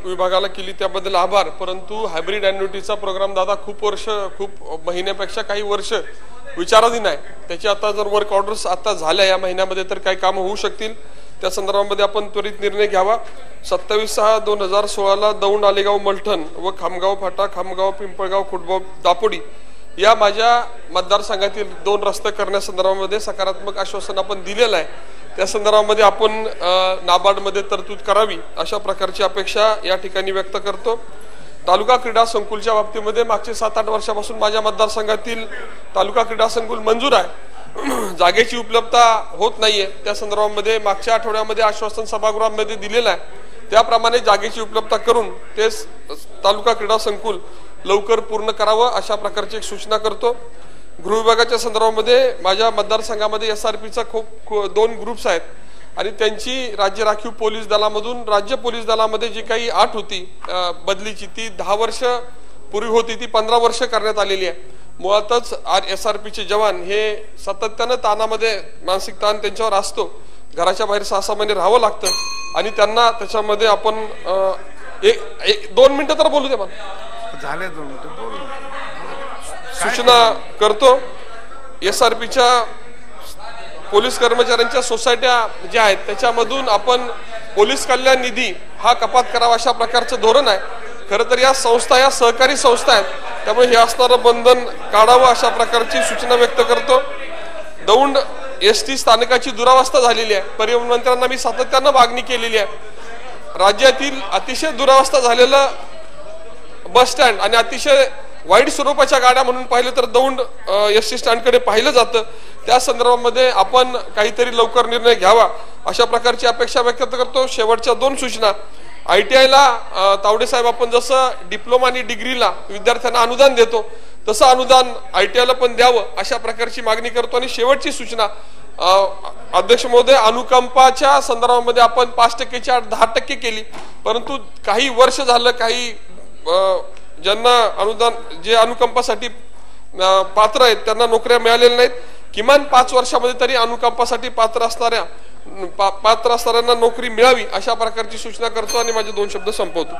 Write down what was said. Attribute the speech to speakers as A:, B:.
A: विभागाला केली त्याबद्दल आभार। परंतु हायब्रिड ॲन्युइटीचा प्रोग्राम दादा खूप महिन्यापेक्षा काही वर्ष विचाराधीन आहे। त्याची आता जर वर्क ऑर्डर्स आता झाल्या या महिन्यामध्ये तर काही काम होऊ शकतील। त्या संदर्भामध्ये आपण त्वरित निर्णय घ्यावा। 27/6/2016 ला दौंड आलेगाव मलठण व खामगाव फाटा खामगाव पिंपळगाव खुटगाव दापोडी या माझ्या मतदारसंघातील 2 रस्ते करण्यासंदर्भामध्ये सकारात्मक आश्वासन आपण दिलेलं आहे। त्या संदर्भामध्ये आपण नाबार्डमध्ये तरतूद करावी अशा प्रकारची अपेक्षा या ठिकाणी व्यक्त करतो। तालुका क्रीडा संकुलच्या बाबतीमध्ये मागचे 7-8 वर्षापासून माझ्या मतदारसंघातील तालुका क्रीडा संकुल मंजूर आहे, जागेची उपलब्धता होत नाहीये। त्या संदर्भामध्ये मागच्या आठवड्यामध्ये आश्वासन सभागृहामध्ये दिलेलं आहे, त्याप्रमाणे जागेची उपलब्धता करून ते तालुका क्रीडा संकुल लवकर पूर्ण करावं अशा प्रकारची एक सूचना करतो। गृह विभागाच्या संदर्भामध्ये माझ्या मतदारसंघामध्ये SRPचा खूप 2 ग्रुप्स आहेत आणि त्यांची राज्य राखीव पोलीस दलामधून राज्य पोलीस दलामध्ये जी काही अट होती बदलीची ती 10 वर्ष पूर्वी होती ती 15 वर्ष करण्यात आलेली आहे। मुळातच SRPचे जवान हे सातत्याने ताणामध्ये मानसिक ताण त्यांच्यावर असतो, घराच्या बाहेर 6-6 महिने राहावं लागतं आणि त्यांना त्याच्यामध्ये आपण 2 मिनिटं तर बोलू दे मला
B: झाले 2 मिनिटं बोलू
A: सूचना करतो। SRPच्या पोलीस कर्मचाऱ्यांच्या सोसायट्या ज्या आहेत त्याच्यामधून आपण पोलीस कल्याण निधी हा कपात करावा अशा प्रकारचं धोरण आहे। खरं तर या संस्था या सहकारी संस्था आहेत, त्यामुळे हे असणारं बंधन काढावं अशा प्रकारची सूचना व्यक्त करतो। दौंड ST स्थानकाची दुरावस्था झालेली आहे, परिवहन मंत्र्यांना मी सातत्यानं मागणी केलेली आहे। राज्यातील अतिशय दुरावस्था झालेलं बस स्टँड आणि अतिशय वाईट स्वरूपाच्या गाड्या म्हणून पाहिलं तर दौंड ST स्टँडकडे पाहिलं जातं, त्या संदर्भामध्ये आपण काहीतरी लवकर निर्णय घ्यावा अशा प्रकारची अपेक्षा व्यक्त करतो। शेवटच्या 2 सूचना, ITI ला तावडे साहेब आपण जसं डिप्लोमा आणि डिग्रीला विद्यार्थ्यांना अनुदान देतो तसं अनुदान ITI ला पण द्यावं अशा प्रकारची मागणी करतो। आणि शेवटची सूचना अध्यक्ष महोदय, अनुकंपाच्या संदर्भामध्ये आपण 5% ची 10% केली, परंतु काही वर्ष झालं काही ज्यांना अनुदान जे अनुकंपासाठी पात्र आहेत त्यांना नोकऱ्या मिळालेल्या नाहीत। किमान 5 वर्षामध्ये तरी अनुकंपासाठी पात्र असणाऱ्यांना नोकरी मिळावी अशा प्रकारची सूचना करतो आणि माझे 2 शब्द संपवतो।